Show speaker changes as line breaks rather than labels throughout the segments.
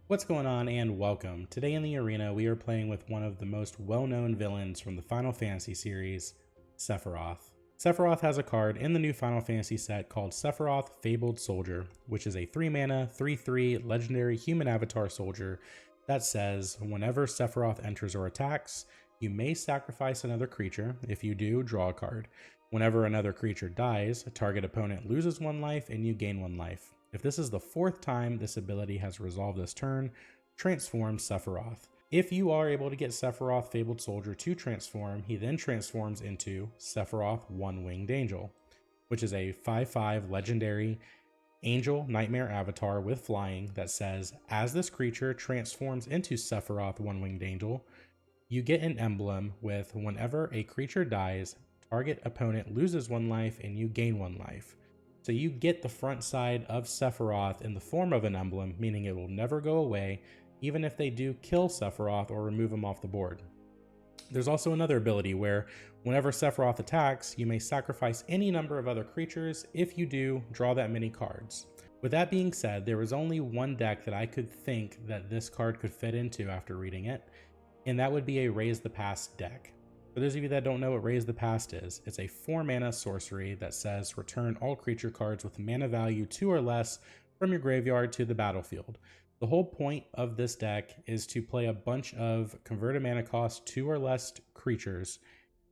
What's going on and welcome. Today in the arena we are playing with one of the most well-known villains from the Final Fantasy series, Sephiroth. Sephiroth has a card in the new Final Fantasy set called Sephiroth Fabled Soldier, which is a 3-mana, 3/3 legendary human avatar soldier that says whenever Sephiroth enters or attacks, you may sacrifice another creature. If you do, draw a card. Whenever another creature dies, a target opponent loses 1 life and you gain 1 life. If this is the 4th time this ability has resolved this turn, transform Sephiroth. If you are able to get Sephiroth Fabled Soldier to transform, he then transforms into Sephiroth One-Winged Angel, which is a 5/5 legendary angel nightmare avatar with flying that says, as this creature transforms into Sephiroth One-Winged Angel, you get an emblem with whenever a creature dies, target opponent loses 1 life and you gain 1 life. So you get the front side of Sephiroth in the form of an emblem, meaning it will never go away, even if they do kill Sephiroth or remove him off the board. There's also another ability where whenever Sephiroth attacks, you may sacrifice any number of other creatures. If you do, draw that many cards. With that being said, there was only one deck that I could think that this card could fit into after reading it, and that would be a Raise the Past deck. For those of you that don't know what Raise the Past is, it's a 4-mana sorcery that says return all creature cards with mana value 2 or less from your graveyard to the battlefield. The whole point of this deck is to play a bunch of converted mana cost 2 or less creatures,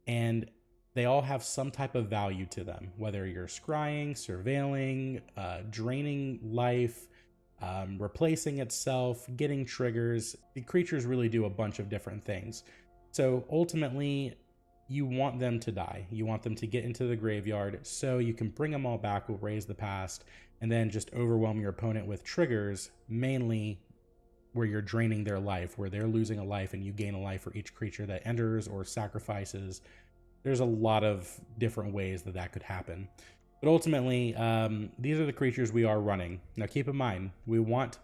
and they all have some type of value to them, whether you're scrying, surveilling, draining life, replacing itself, getting triggers. The creatures really do a bunch of different things. So ultimately, you want them to die. You want them to get into the graveyard so you can bring them all back with Raise the Past and then just overwhelm your opponent with triggers, mainly where you're draining their life, where they're losing a life and you gain a life for each creature that enters or sacrifices. There's a lot of different ways that that could happen. But ultimately, these are the creatures we are running. Now keep in mind, we want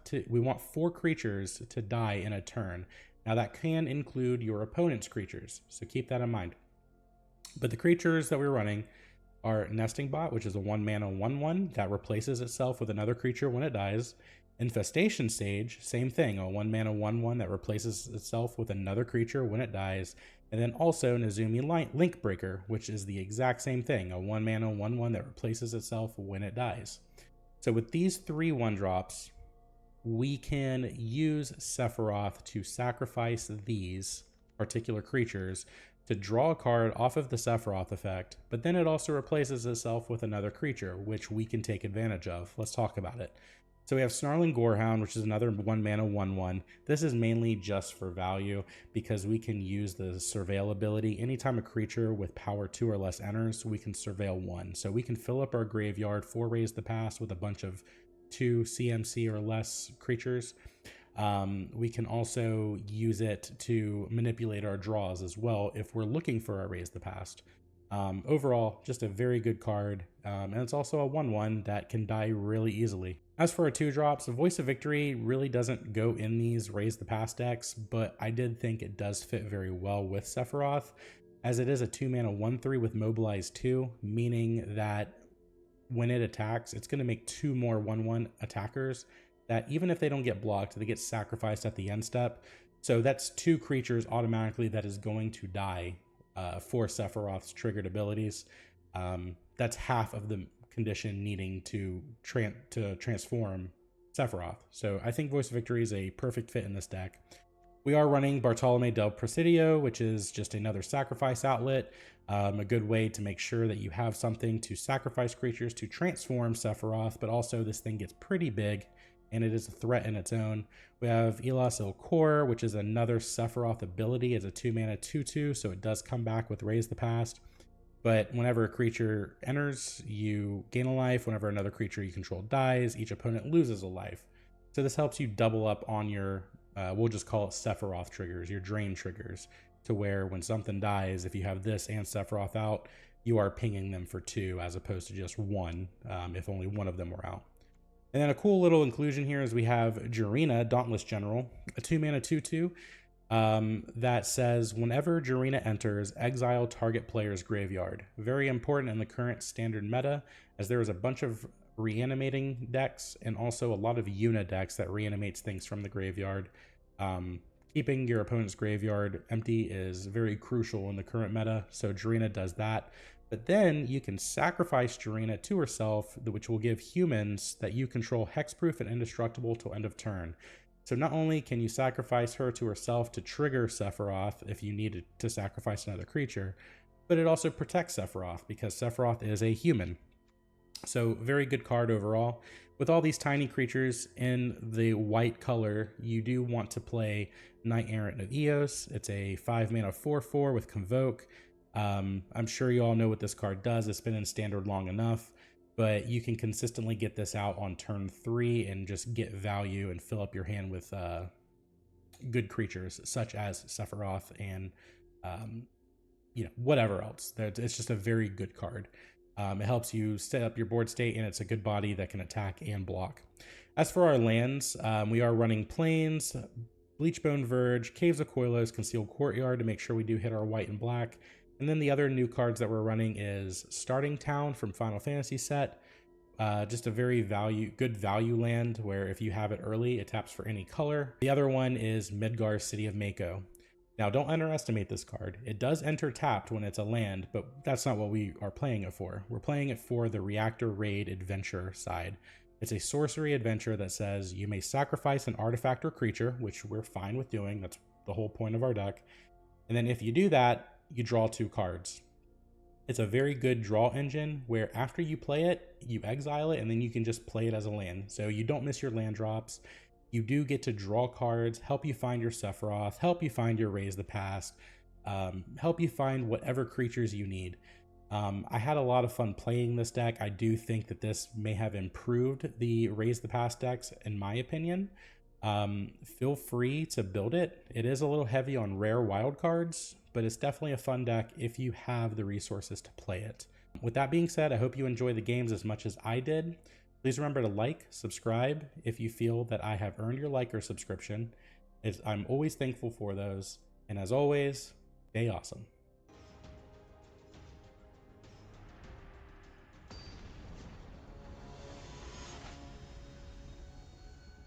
4 creatures to die in a turn. Now that can include your opponent's creatures, so keep that in mind. But the creatures that we're running are Nesting Bot, which is a 1-mana 1/1 that replaces itself with another creature when it dies. Infestation Sage, same thing, a 1-mana 1/1 that replaces itself with another creature when it dies. And then also Nezumi Linkbreaker, which is the exact same thing, a 1-mana 1/1 that replaces itself when it dies. So with these 3 1-drops, we can use Sephiroth to sacrifice these particular creatures to draw a card off of the Sephiroth effect, but then it also replaces itself with another creature, which we can take advantage of. Let's talk about it. So we have Snarling Gorehound, which is another 1-mana 1/1. This is mainly just for value because we can use the Surveil ability. Anytime a creature with power 2 or less enters, we can Surveil 1. So we can fill up our graveyard for Raise the Past with a bunch of 2 CMC or less creatures. We can also use it to manipulate our draws as well if we're looking for a Raise the Past. Overall, just a very good card, and it's also a 1/1 that can die really easily. As for our 2-drops, Voice of Victory really doesn't go in these Raise the Past decks, but I did think it does fit very well with Sephiroth, as it is a 2-mana 1/3 with Mobilize 2, meaning that when it attacks, it's going to make 2 more 1/1 attackers that even if they don't get blocked, they get sacrificed at the end step. So that's 2 creatures automatically that is going to die for Sephiroth's triggered abilities. That's half of the condition needing to transform Sephiroth. So I think Voice of Victory is a perfect fit in this deck. We are running Bartolomé del Presidio, which is just another sacrifice outlet. A good way to make sure that you have something to sacrifice creatures to transform Sephiroth, but also this thing gets pretty big and it is a threat in its own. We have Elas, il-Kor, which is another Sephiroth ability. It's a 2-mana 2/2, so it does come back with Raise the Past. But whenever a creature enters, you gain a life. Whenever another creature you control dies, each opponent loses a life. So this helps you double up on your, we'll just call it Sephiroth triggers, your drain triggers, to where when something dies, if you have this and Sephiroth out, you are pinging them for 2 as opposed to just 1 if only one of them were out. And then a cool little inclusion here is we have Jirina, Dauntless General, a 2-mana 2/2 that says whenever Jirina enters, exile target player's graveyard. Very important in the current standard meta, as there is a bunch of reanimating decks and also a lot of Una decks that reanimates things from the graveyard. Keeping your opponent's graveyard empty is very crucial in the current meta, so Jirina does that. But then you can sacrifice Jirina to herself, which will give humans that you control hexproof and indestructible till end of turn. So not only can you sacrifice her to herself to trigger Sephiroth if you needed to sacrifice another creature, but it also protects Sephiroth because Sephiroth is a human. So very good card overall. With all these tiny creatures in the white color, you do want to play Knight-Errant of Eos. It's a 5-mana 4/4 with Convoke. I'm sure you all know what this card does. It's been in standard long enough, but you can consistently get this out on turn 3 and just get value and fill up your hand with good creatures such as Sephiroth and whatever else. It's just a very good card. It helps you set up your board state, and it's a good body that can attack and block. As for our lands, we are running Plains, Bleachbone Verge, Caves of Koilos, Concealed Courtyard to make sure we do hit our white and black. And then the other new cards that we're running is Starting Town from Final Fantasy set. Just a very good value land where if you have it early, it taps for any color. The other one is Midgar, City of Mako. Now, don't underestimate this card. It does enter tapped when it's a land, but that's not what we are playing it for. We're playing it for the Reactor Raid Adventure side. It's a sorcery adventure that says you may sacrifice an artifact or creature, which we're fine with doing. That's the whole point of our deck. And then if you do that, you draw 2 cards. It's a very good draw engine where after you play it, you exile it, and then you can just play it as a land. So you don't miss your land drops. You do get to draw cards, help you find your Sephiroth, help you find your Raise the Past, help you find whatever creatures you need. I had a lot of fun playing this deck. I do think that this may have improved the Raise the Past decks, in my opinion. Feel free to build it. It is a little heavy on rare wild cards, but it's definitely a fun deck if you have the resources to play it. With that being said, I hope you enjoy the games as much as I did. Please remember to like, subscribe if you feel that I have earned your like or subscription. I'm always thankful for those. And as always, stay awesome.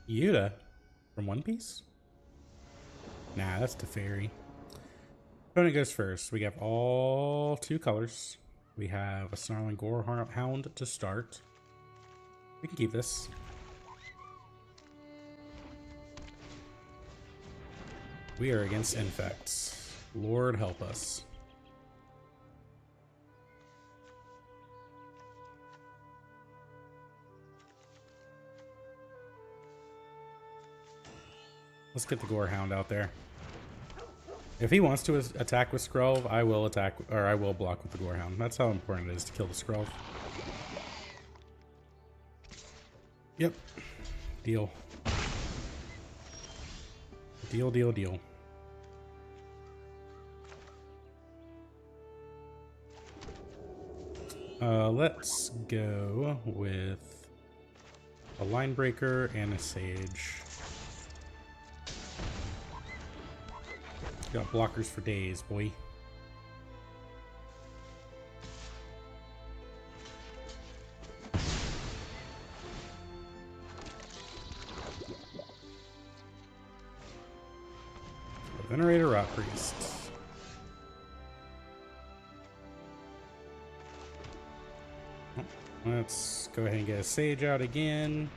Yuta from One Piece? Nah, that's Teferi. Opponent goes first. We have all 2 colors. We have a Snarling Gorehound to start. We can keep this. We are against Infects. Lord help us. Let's get the Gorehound out there. If he wants to attack with Skrull, I will attack, or I will block with the Gorehound. That's how important it is to kill the Skrull. Yep. Deal. Deal, deal, deal. Let's go with a Linebreaker and a Sage. Got blockers for days, boy. Venerator Rot Priest. Let's go ahead and get a Sage out again.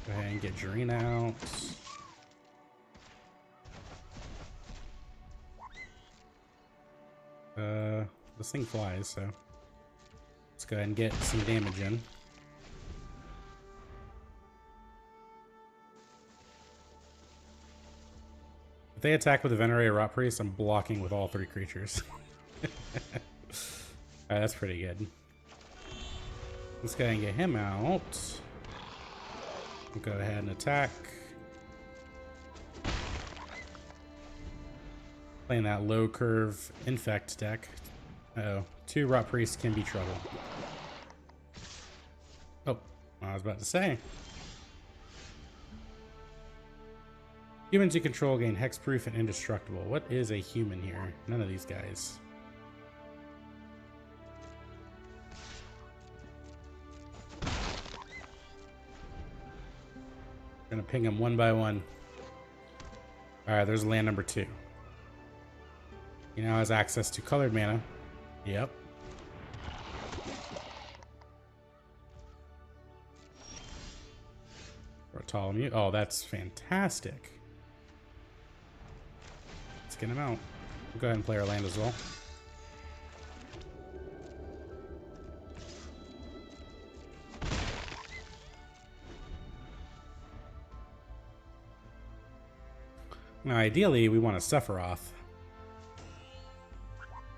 Go ahead and get Jirina out. This thing flies, so let's go ahead and get some damage in. If they attack with the Venerator Rot Priest, I'm blocking with all 3 creatures. Alright, that's pretty good. Let's go ahead and get him out. We'll go ahead and attack. Playing that low curve Infect deck. Uh-oh. 2 Rot Priests can be trouble. Oh, I was about to say. Humans you control gain hexproof and indestructible. What is a human here? None of these guys. Gonna ping them one by one. Alright, there's land number 2. He now has access to colored mana. Yep. Bartolomé. Oh, that's fantastic. Let's get him out. We'll go ahead and play our land as well. Now, ideally, we want a Sephiroth.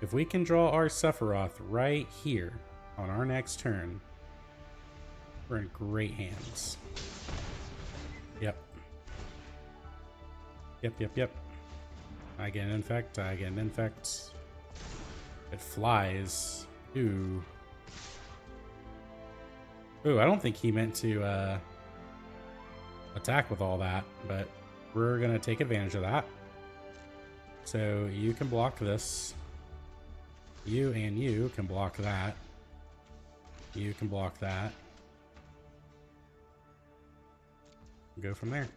If we can draw our Sephiroth right here on our next turn, we're in great hands. Yep. Yep. I get an infect, I get an infect. It flies. Ooh. Ooh, I don't think he meant to attack with all that, but we're gonna take advantage of that. So you can block this. You and you can block that. You can block that. Go from there.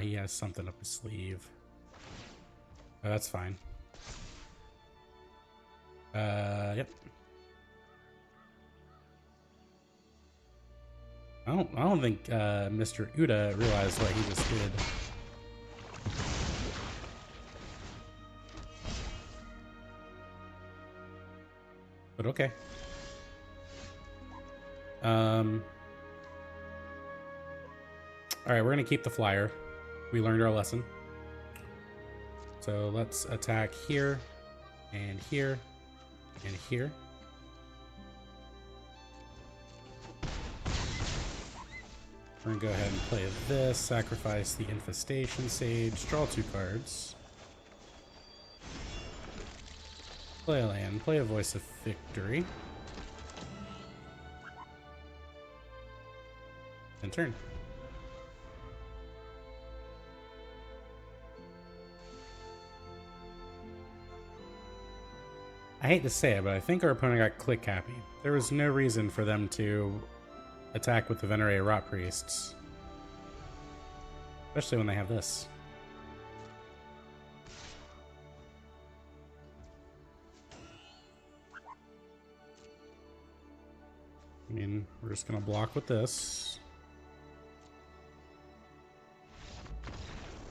He has something up his sleeve. Oh, that's fine. Yep. I don't think Mr. Uda realized what he just did. But okay. Alright, we're gonna keep the flyer. We learned our lesson. So let's attack here, and here, and here. We're gonna go ahead and play this, sacrifice the Infestation Sage, draw 2 cards. Play a land, play a Voice of Victory. And turn. I hate to say it, but I think our opponent got click happy. There was no reason for them to attack with the Venerated Rot Priests. Especially when they have this. I mean, we're just gonna block with this.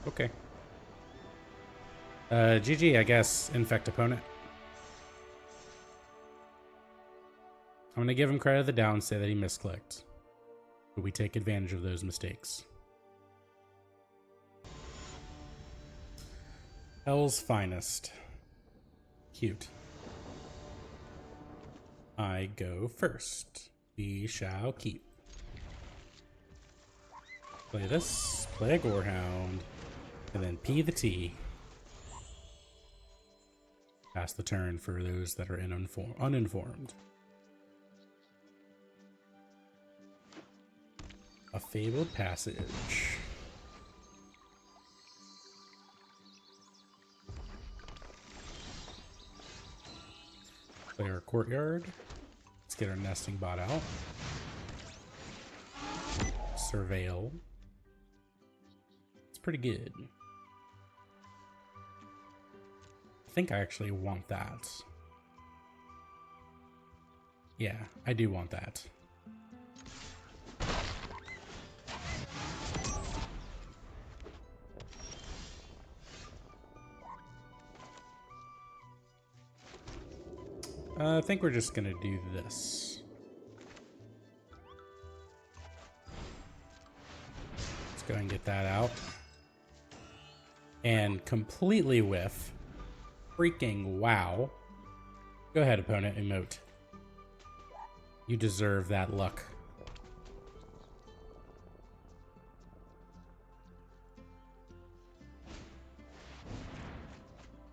Okay. GG, I guess, infect opponent. I'm gonna give him credit of the doubt and say that he misclicked. But we take advantage of those mistakes. Hell's finest. Cute. I go first. We shall keep. Play this, play a Gorehound, and then P the T. Pass the turn for those that are uninformed. A Fabled Passage. Play our Courtyard. Let's get our nesting bot out. Surveil. It's pretty good. I think I actually want that. Yeah, I do want that. I think we're just gonna do this. Let's go and get that out. And completely whiff. Freaking wow. Go ahead, opponent, emote. You deserve that luck.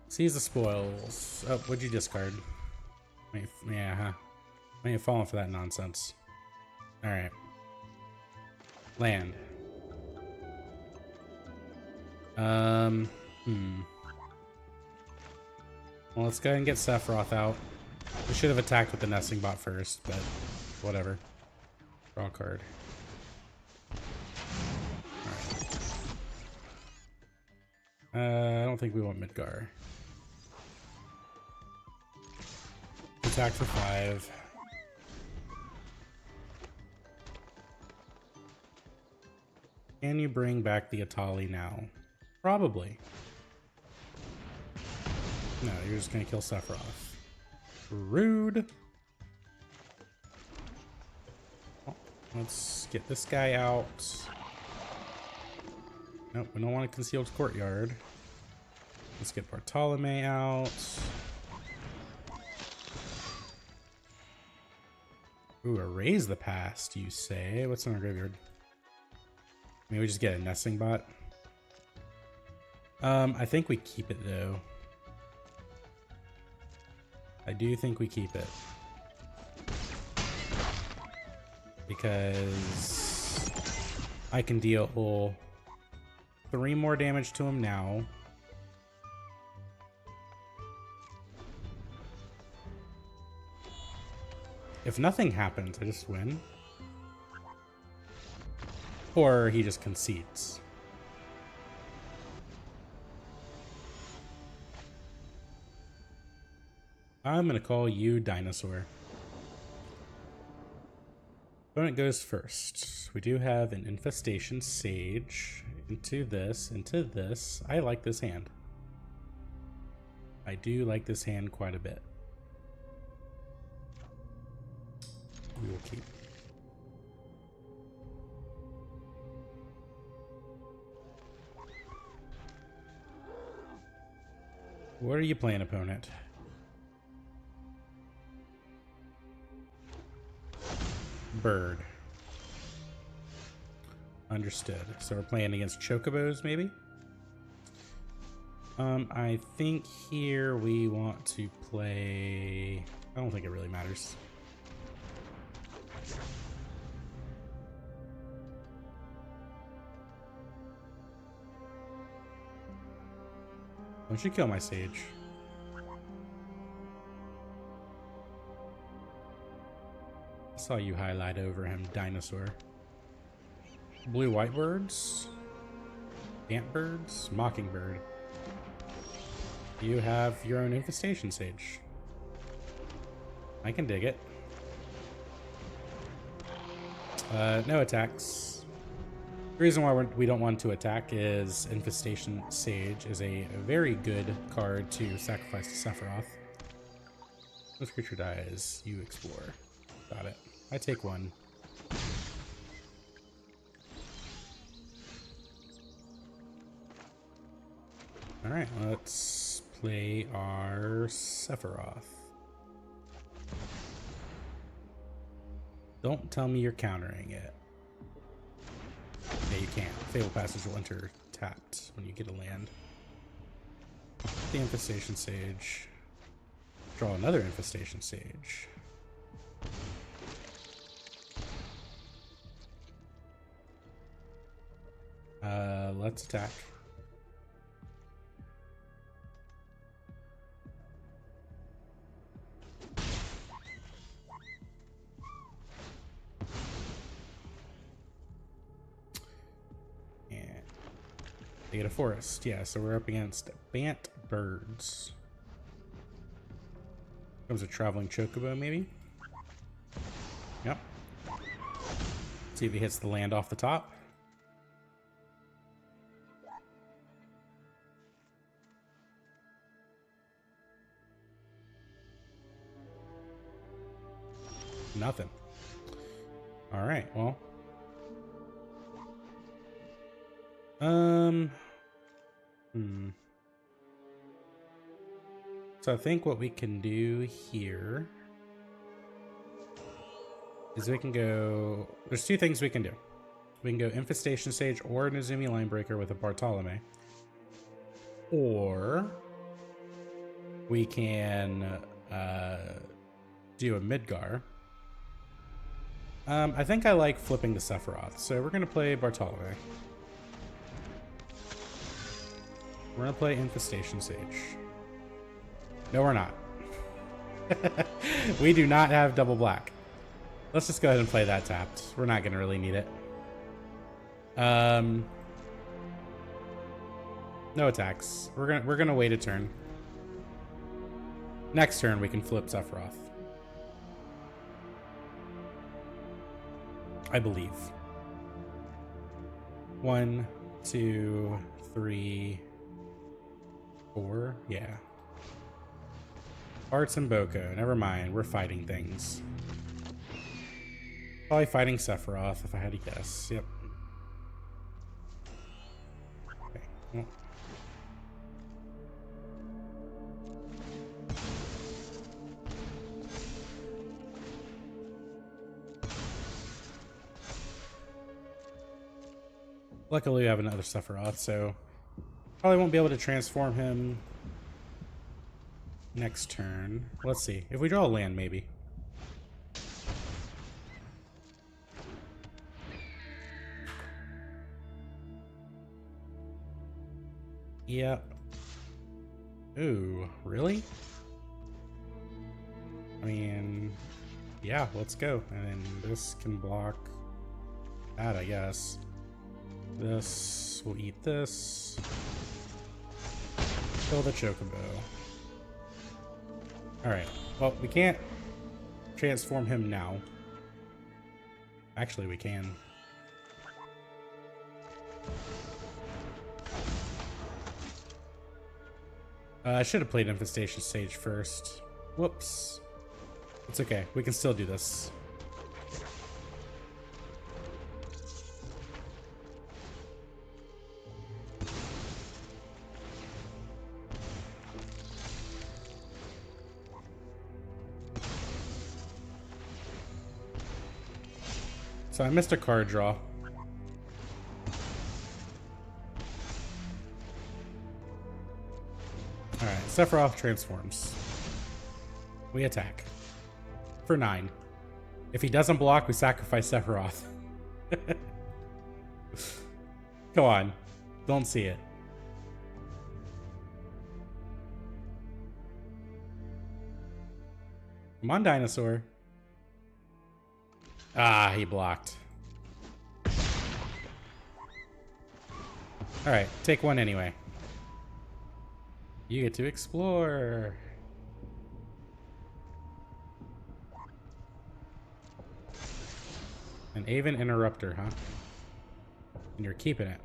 Seize the spoils. Oh, what'd you discard? Yeah, huh? I ain't falling for that nonsense. Alright. Land. Well, let's go ahead and get Sephiroth out. We should have attacked with the nesting bot first, but whatever. Draw a card. Alright. I don't think we want Midgar. Attack for 5. Can you bring back the Atali now? Probably. No, you're just gonna kill Sephiroth. Rude. Oh, let's get this guy out. Nope, we don't want a Concealed Courtyard. Let's get Bartolomé out. Ooh, erase the past, you say? What's in our graveyard? Maybe we just get a nesting bot. I think we keep it though. I do think we keep it. Because I can deal 3 more damage to him now. If nothing happens, I just win. Or he just concedes. I'm gonna call you Dinosaur. Opponent goes first. We do have an Infestation Sage. Into this. I like this hand. I do like this hand quite a bit. We will keep. What are you playing, opponent? Bird. Understood. So we're playing against Chocobos, maybe? I think here we want to play... I don't think it really matters. Don't you kill my Sage. I saw you highlight over him, Dinosaur. Blue-white birds? Antbirds? Mockingbird. You have your own Infestation Sage. I can dig it. No attacks. The reason why we don't want to attack is Infestation Sage is a very good card to sacrifice to Sephiroth. This creature dies, you explore. Got it. I take 1. Alright, let's play our Sephiroth. Don't tell me you're countering it. Yeah, you can't. Fabled Passage will enter tapped when you get a land. The Infestation Sage. Draw another Infestation Sage. Let's attack. They get a forest. Yeah, so we're up against Bant Birds. Comes a traveling Chocobo, maybe? Yep. See if he hits the land off the top. Nothing. Alright, well. So I think what we can do here is we can go... There's 2 things we can do. We can go Infestation Sage or Nezumi Linkbreaker with a Bartolomé. Or we can do a Midgar. I think I like flipping the Sephiroth, so we're going to play Bartolomé. We're going to play Infestation Sage. No, we're not. We do not have double black. Let's just go ahead and play that tapped. We're not gonna really need it. No attacks. We're gonna wait a turn. Next turn we can flip Sephiroth. I believe. 1, 2, 3, 4. Yeah. Arts and Boko. Never mind. We're fighting things. Probably fighting Sephiroth if I had to guess. Yep. Okay. Well. Luckily, we have another Sephiroth, so probably won't be able to transform him next turn. Let's see. If we draw a land, maybe. Yep. Ooh, really? I mean, yeah, let's go. And then this can block that, I guess. This will eat this. Kill the Chocobo. Alright, well, we can't transform him now. Actually, we can. I should have played Infestation Sage first. Whoops. It's okay, we can still do this. So I missed a card draw. Alright, Sephiroth transforms. We attack. For 9. If he doesn't block, we sacrifice Sephiroth. Go on. Don't see it. Come on, dinosaur. Ah, he blocked. Alright, take one anyway. You get to explore. An Aven Interrupter, huh? And you're keeping it.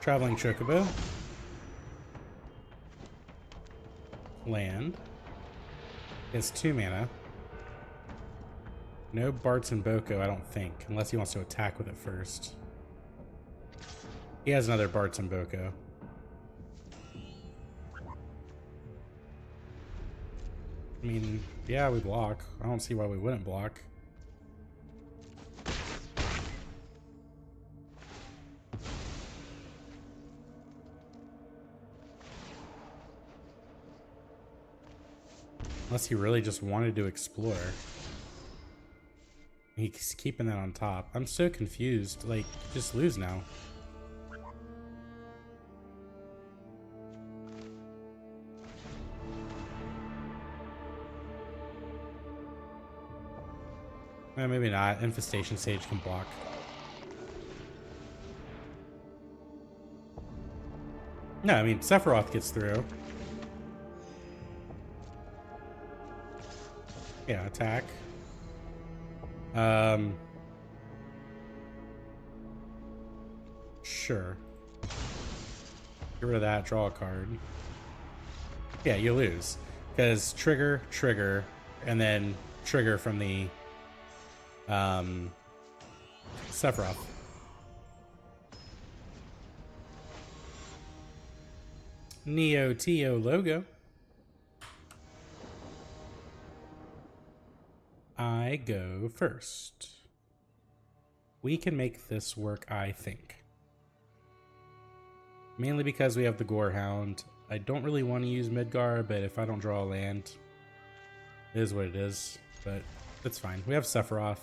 Traveling Chocobo. Land. It's 2 mana. No Barts and Boko, I don't think, unless he wants to attack with it first. He has another Barts and Boko. I mean, yeah, we block. I don't see why we wouldn't block. Unless he really just wanted to explore. He's keeping that on top. I'm so confused. Like, just lose now. Well, maybe not. Infestation Sage can block. No, I mean, Sephiroth gets through. Yeah, attack. Sure. Get rid of that, draw a card. Yeah, you lose. Because trigger, trigger, and then trigger from the Sephiroth. Neo Teo logo. I go first. We can make this work, I think. Mainly because we have the Gorehound. I don't really want to use Midgar, but if I don't draw a land, it is what it is. But it's fine. We have Sephiroth.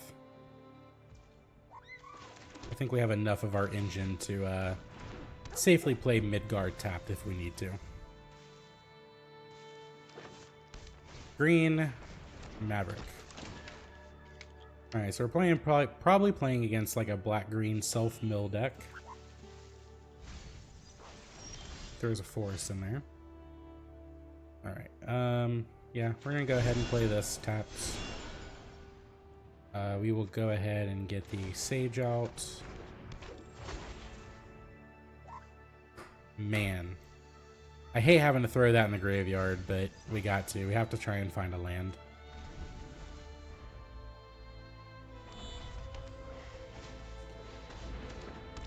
I think we have enough of our engine to safely play Midgar tapped if we need to. Green, Maverick. Alright, so we're playing probably playing against like a black-green self-mill deck. There's a forest in there. Alright, yeah, we're gonna go ahead and play this taps. We will go ahead and get the Sage out. Man. I hate having to throw that in the graveyard, but we got to. We have to try and find a land.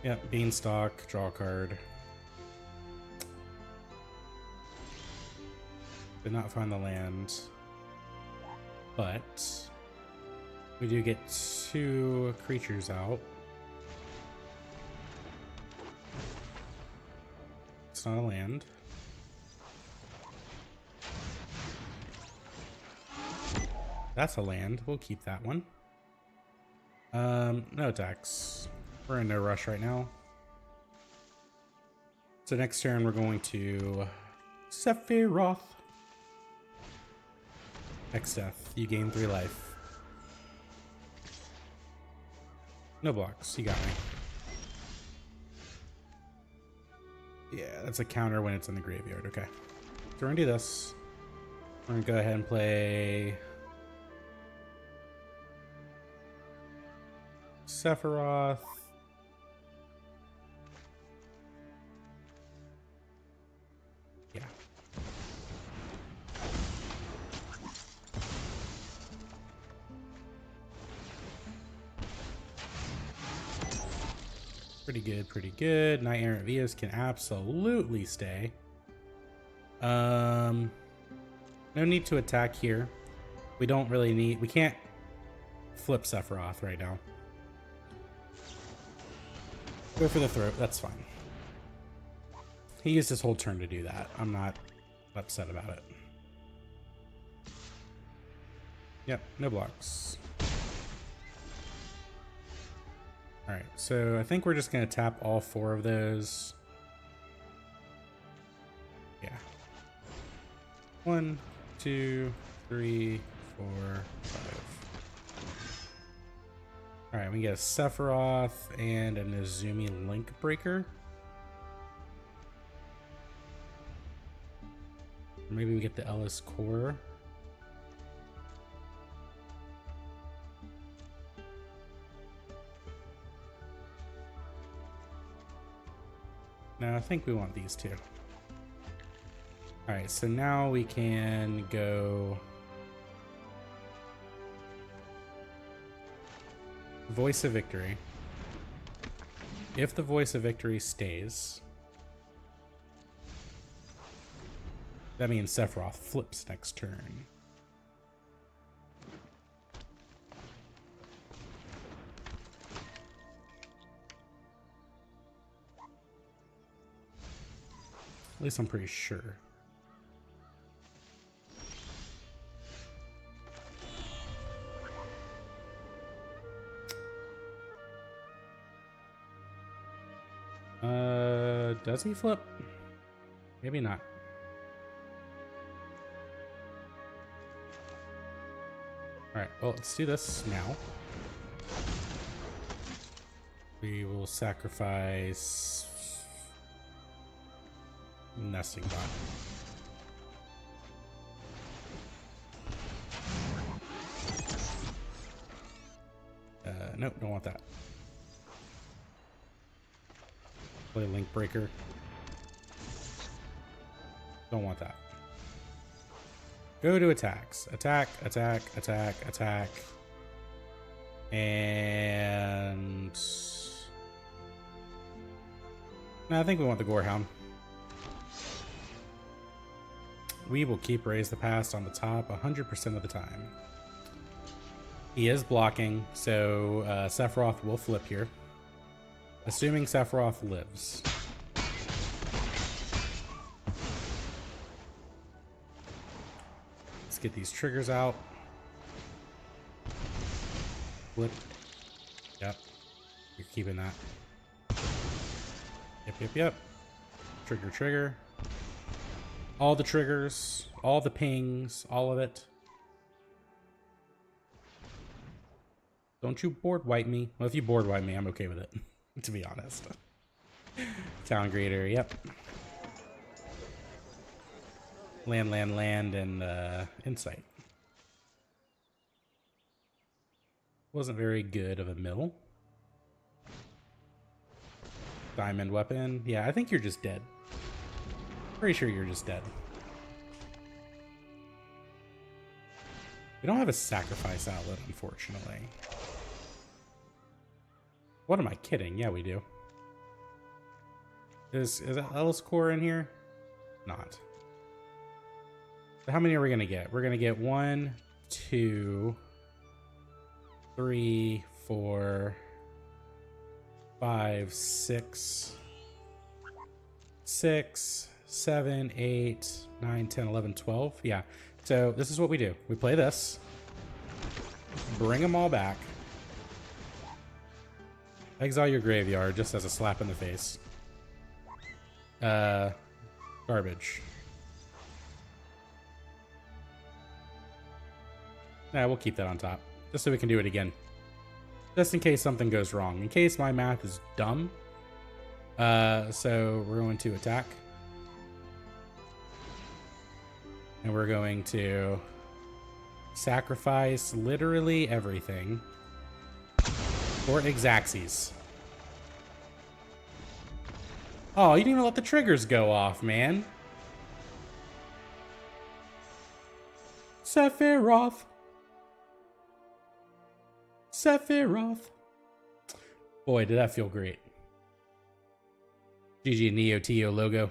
Yep, Beanstalk, draw a card. Did not find the land. But we do get 2 creatures out. It's not a land. That's a land. We'll keep that one. No attacks. We're in no rush right now. So next turn we're going to Sephiroth. X death. You gain 3 life. No blocks. You got me. Yeah, that's a counter when it's in the graveyard. Okay. So we're gonna do this. We're gonna go ahead and play Sephiroth. Yeah. Pretty good, pretty good. Knight-Errant of Eos can absolutely stay. No need to attack here. We don't really need... We can't flip Sephiroth right now. Go for the throat. That's fine. He used his whole turn to do that. I'm not upset about it. Yep, no blocks. Alright, so I think we're just going to tap all 4 of those. Yeah. 1, 2, 3, 4, 5. Alright, we get a Sephiroth and a Nezumi Linkbreaker. Maybe we get the il-Kor. No, I think we want these 2. Alright, so now we can go Voice of Victory. If the Voice of Victory stays, that means Sephiroth flips next turn. At least I'm pretty sure. Does he flip? Maybe not. Alright, well, let's do this now. We will sacrifice Nesting Bot. Nope, don't want that. Play Linkbreaker. Don't want that. Go to attacks. Attack, attack, attack, attack. And... no, I think we want the Gorehound. We will keep Raise the Past on the top 100% of the time. He is blocking, so Sephiroth will flip here. Assuming Sephiroth lives. Let's get these triggers out. Flip. Yep. You're keeping that. Yep, yep, yep. Trigger, trigger. All the triggers, all the pings, all of it. Don't you board wipe me. Well, if you board wipe me, I'm okay with it, to be honest. Town Greeter, yep. Land, and Insight. Wasn't very good of a mill. Diamond weapon. Yeah, I think you're just dead. Pretty sure you're just dead. We don't have a sacrifice outlet, unfortunately. What am I kidding? Yeah, we do. Is il-Kor in here? Not. So how many are we going to get? We're going to get 1, 2, 3, 4, 5, 6, 7, 8, 9, 10, 11, 12. Yeah. So this is what we do. We play this. Bring them all back. Exile your graveyard just as a slap in the face. Garbage. Nah, we'll keep that on top. Just so we can do it again. Just in case something goes wrong. In case my math is dumb. So we're going to attack. And we're going to sacrifice literally everything for Xaxes. Oh, you didn't even let the triggers go off, man. Sephiroth. Sephiroth. Boy, did that feel great. GG Neo Teo logo.